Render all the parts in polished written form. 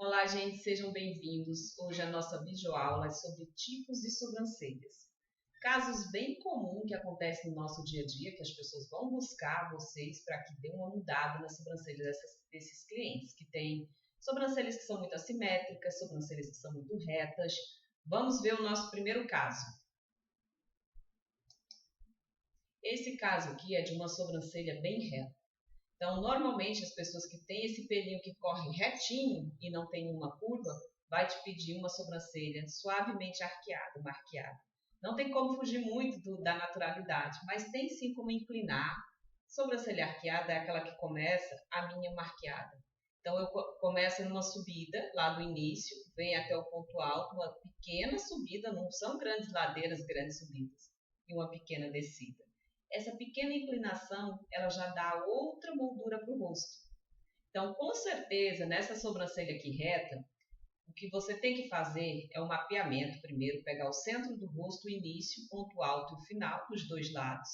Olá, gente, sejam bem-vindos. Hoje a nossa videoaula é sobre tipos de sobrancelhas. Casos bem comuns que acontecem no nosso dia a dia, que as pessoas vão buscar vocês para que dê uma mudada na sobrancelha desses clientes, que têm sobrancelhas que são muito assimétricas, sobrancelhas que são muito retas. Vamos ver o nosso primeiro caso. Esse caso aqui é de uma sobrancelha bem reta. Então, normalmente, as pessoas que têm esse pelinho que corre retinho e não tem uma curva, vai te pedir uma sobrancelha suavemente arqueada, uma arqueada. Não tem como fugir muito da naturalidade, mas tem sim como inclinar. Sobrancelha arqueada é aquela que começa, a minha uma arqueada. Então, eu começo numa subida, lá do início, vem até o ponto alto, uma pequena subida, não são grandes ladeiras, grandes subidas, e uma pequena descida. Essa pequena inclinação, ela já dá outra moldura para o rosto. Então, com certeza, nessa sobrancelha aqui reta, o que você tem que fazer é o mapeamento primeiro, pegar o centro do rosto, o início, ponto alto e o final, dos dois lados,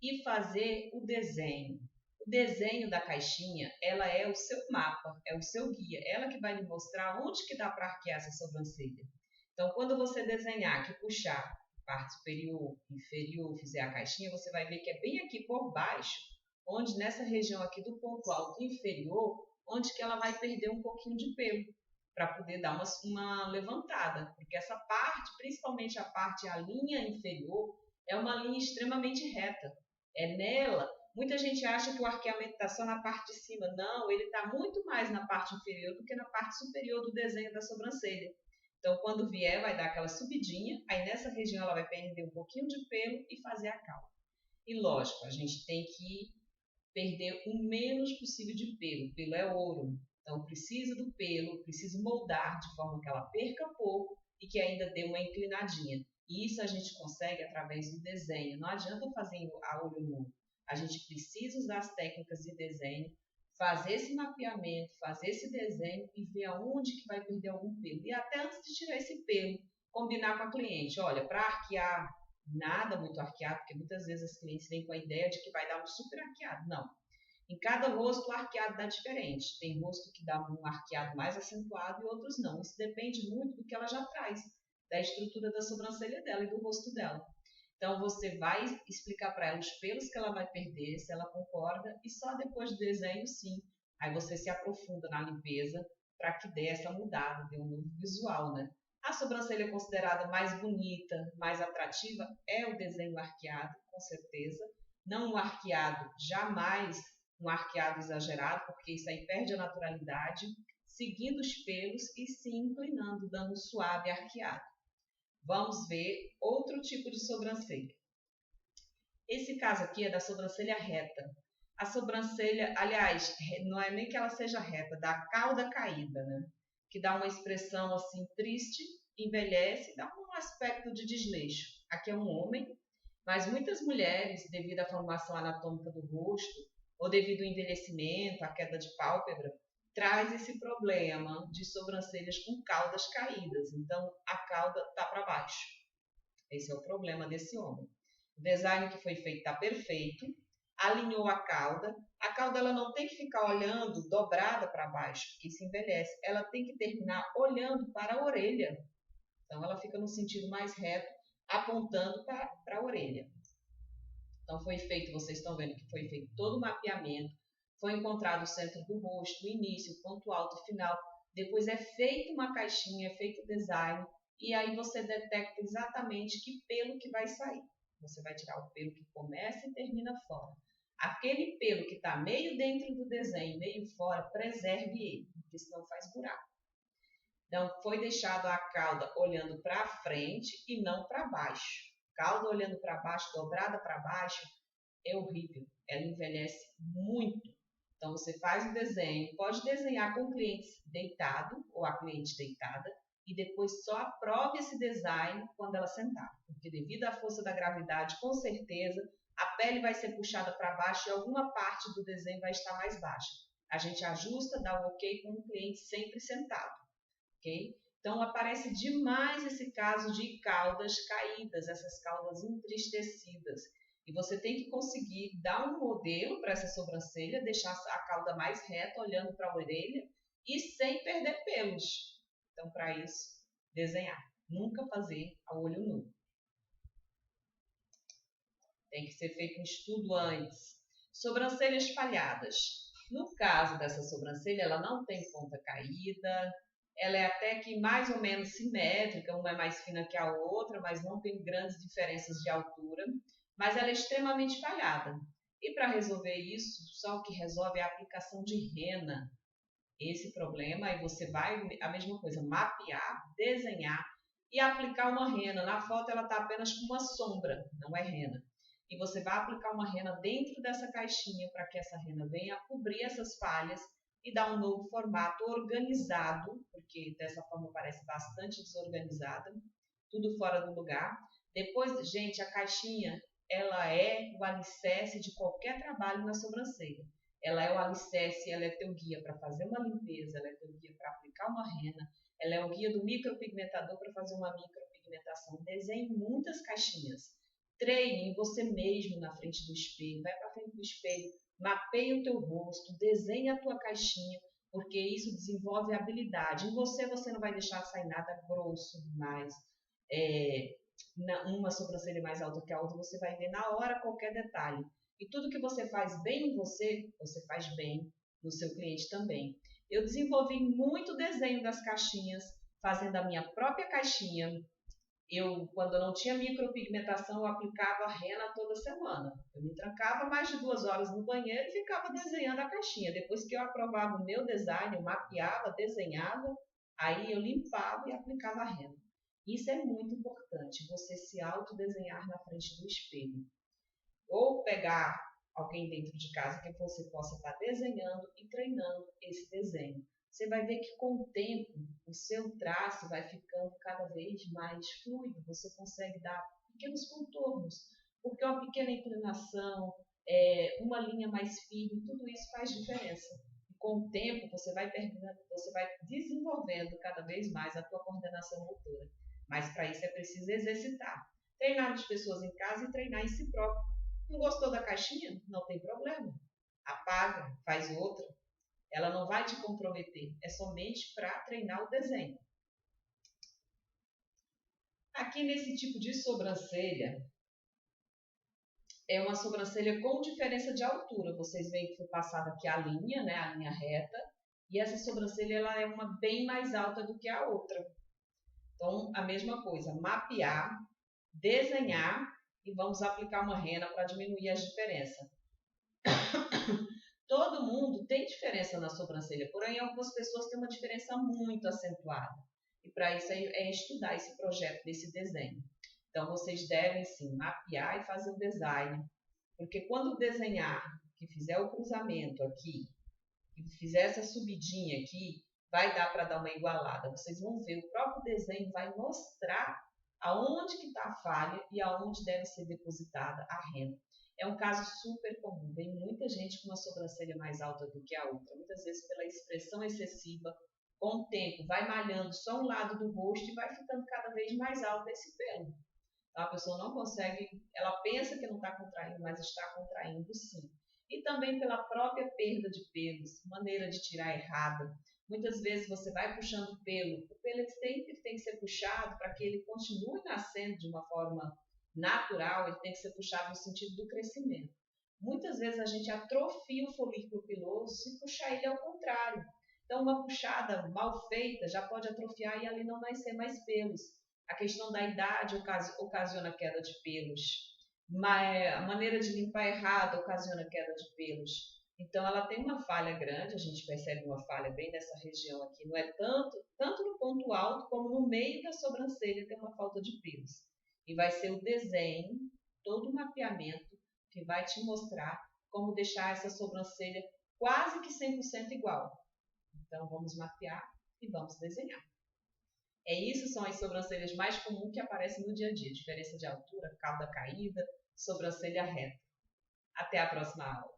e fazer o desenho. O desenho da caixinha, ela é o seu mapa, é o seu guia, ela que vai lhe mostrar onde que dá para arquear essa sobrancelha. Então, quando você desenhar, que puxar parte superior, inferior, fizer a caixinha, você vai ver que é bem aqui por baixo, onde nessa região aqui do ponto alto inferior, onde que ela vai perder um pouquinho de pelo, para poder dar uma levantada, porque essa parte, principalmente a linha inferior, é uma linha extremamente reta. É nela, muita gente acha que o arqueamento está só na parte de cima. Não, ele está muito mais na parte inferior do que na parte superior do desenho da sobrancelha. Então, quando vier, vai dar aquela subidinha, aí nessa região ela vai perder um pouquinho de pelo e fazer a cauda. E lógico, a gente tem que perder o menos possível de pelo. Pelo é ouro, então precisa do pelo, precisa moldar de forma que ela perca pouco e que ainda dê uma inclinadinha. E isso a gente consegue através do desenho. Não adianta fazer a olho nu. A gente precisa usar as técnicas de desenho, fazer esse mapeamento, fazer esse desenho e ver aonde que vai perder algum pelo. E até antes de tirar esse pelo, combinar com a cliente. Olha, para arquear, nada muito arqueado, porque muitas vezes as clientes vêm com a ideia de que vai dar um super arqueado. Não. Em cada rosto, o arqueado dá diferente. Tem rosto que dá um arqueado mais acentuado e outros não. Isso depende muito do que ela já traz, da estrutura da sobrancelha dela e do rosto dela. Então, você vai explicar para ela os pelos que ela vai perder, se ela concorda, e só depois do desenho, sim. Aí você se aprofunda na limpeza para que dê essa mudada, dê um novo visual, né? A sobrancelha considerada mais bonita, mais atrativa, é o desenho arqueado, com certeza. Não um arqueado, jamais um arqueado exagerado, porque isso aí perde a naturalidade, seguindo os pelos e se inclinando, dando um suave arqueado. Vamos ver outro tipo de sobrancelha. Esse caso aqui é da sobrancelha reta. A sobrancelha, aliás, não é nem que ela seja reta, da cauda caída, né? Que dá uma expressão assim triste, envelhece, dá um aspecto de desleixo. Aqui é um homem, mas muitas mulheres, devido à formação anatômica do rosto, ou devido ao envelhecimento, à queda de pálpebra, traz esse problema de sobrancelhas com caudas caídas. Então, a cauda está para baixo. Esse é o problema desse homem. O design que foi feito está perfeito, alinhou a cauda. A cauda ela não tem que ficar olhando dobrada para baixo, porque isso envelhece. Ela tem que terminar olhando para a orelha. Então, ela fica no sentido mais reto, apontando para a orelha. Então, foi feito, vocês estão vendo que foi feito todo o mapeamento, foi encontrado o centro do rosto, o início, o ponto alto, o final. Depois é feita uma caixinha, é feito o design, e aí você detecta exatamente que pelo que vai sair. Você vai tirar o pelo que começa e termina fora. Aquele pelo que está meio dentro do desenho, meio fora, preserve ele, porque senão faz buraco. Então, foi deixado a cauda olhando para frente e não para baixo. Cauda olhando para baixo, dobrada para baixo, é horrível. Ela envelhece muito. Então, você faz o desenho, pode desenhar com o cliente deitado ou a cliente deitada e depois só aprove esse design quando ela sentar. Porque devido à força da gravidade, com certeza, a pele vai ser puxada para baixo e alguma parte do desenho vai estar mais baixa. A gente ajusta, dá o ok com o cliente sempre sentado. Okay? Então, aparece demais esse caso de caudas caídas, essas caudas entristecidas. E você tem que conseguir dar um modelo para essa sobrancelha, deixar a cauda mais reta, olhando para a orelha, e sem perder pelos. Então, para isso, desenhar. Nunca fazer a olho nu. Tem que ser feito um estudo antes. Sobrancelhas falhadas. No caso dessa sobrancelha, ela não tem ponta caída, ela é até que mais ou menos simétrica, uma é mais fina que a outra, mas não tem grandes diferenças de altura, mas ela é extremamente falhada. E para resolver isso, só o que resolve é a aplicação de rena. Esse problema, aí você vai, a mesma coisa, mapear, desenhar e aplicar uma rena. Na foto ela está apenas com uma sombra, não é rena. E você vai aplicar uma rena dentro dessa caixinha para que essa rena venha cobrir essas falhas e dar um novo formato organizado, porque dessa forma parece bastante desorganizada, tudo fora do lugar. Depois, gente, a caixinha, ela é o alicerce de qualquer trabalho na sobrancelha. Ela é o alicerce, ela é teu guia para fazer uma limpeza, ela é teu guia para aplicar uma rena, ela é o guia do micropigmentador para fazer uma micropigmentação. Desenhe muitas caixinhas. Treine em você mesmo na frente do espelho, vai para frente do espelho, mapeie o teu rosto, desenhe a tua caixinha, porque isso desenvolve habilidade. Em você não vai deixar sair nada grosso demais. Uma sobrancelha mais alta que a outra, você vai ver na hora qualquer detalhe. E tudo que você faz bem em você, você faz bem no seu cliente também. Eu desenvolvi muito desenho das caixinhas, fazendo a minha própria caixinha. Quando eu não tinha micropigmentação, eu aplicava rena toda semana. Eu me trancava mais de 2 horas no banheiro e ficava desenhando a caixinha. Depois que eu aprovava o meu design, eu mapeava, desenhava, aí eu limpava e aplicava a rena. Isso é muito importante, você se autodesenhar na frente do espelho. Ou pegar alguém dentro de casa que você possa estar desenhando e treinando esse desenho. Você vai ver que com o tempo o seu traço vai ficando cada vez mais fluido, você consegue dar pequenos contornos, porque uma pequena inclinação, uma linha mais firme, tudo isso faz diferença. E com o tempo você vai desenvolvendo cada vez mais a tua coordenação motora. Mas para isso é preciso exercitar. Treinar as pessoas em casa e treinar em si próprio. Não gostou da caixinha? Não tem problema. Apaga, faz outra. Ela não vai te comprometer. É somente para treinar o desenho. Aqui nesse tipo de sobrancelha, é uma sobrancelha com diferença de altura. Vocês veem que foi passada aqui a linha, né? A linha reta. E essa sobrancelha ela é uma bem mais alta do que a outra. Então, a mesma coisa. Mapear, desenhar e vamos aplicar uma rena para diminuir as diferenças. Todo mundo tem diferença na sobrancelha, porém algumas pessoas têm uma diferença muito acentuada. E para isso é estudar esse projeto desse desenho. Então vocês devem sim mapear e fazer o design, porque quando desenhar, que fizer o cruzamento aqui, que fizer essa subidinha aqui, vai dar para dar uma igualada. Vocês vão ver, o próprio desenho vai mostrar aonde que está a falha e aonde deve ser depositada a rena. É um caso super comum, vem muita gente com uma sobrancelha mais alta do que a outra, muitas vezes pela expressão excessiva, com o tempo vai malhando só um lado do rosto e vai ficando cada vez mais alto esse pelo. Então a pessoa não consegue, ela pensa que não está contraindo, mas está contraindo sim. E também pela própria perda de pelos, maneira de tirar errada. Muitas vezes você vai puxando o pelo sempre tem que ser puxado para que ele continue nascendo de uma forma natural, ele tem que ser puxado no sentido do crescimento. Muitas vezes a gente atrofia o folículo piloso se puxar ele ao contrário. Então uma puxada mal feita já pode atrofiar e ali não nascer mais pelos. A questão da idade ocasiona queda de pelos. A maneira de limpar errada ocasiona queda de pelos. Então ela tem uma falha grande, a gente percebe uma falha bem nessa região aqui. Não é tanto no ponto alto como no meio da sobrancelha tem uma falta de pelos. E vai ser o desenho, todo o mapeamento que vai te mostrar como deixar essa sobrancelha quase que 100% igual. Então vamos mapear e vamos desenhar. Isso são as sobrancelhas mais comuns que aparecem no dia a dia. Diferença de altura, cauda caída, sobrancelha reta. Até a próxima aula.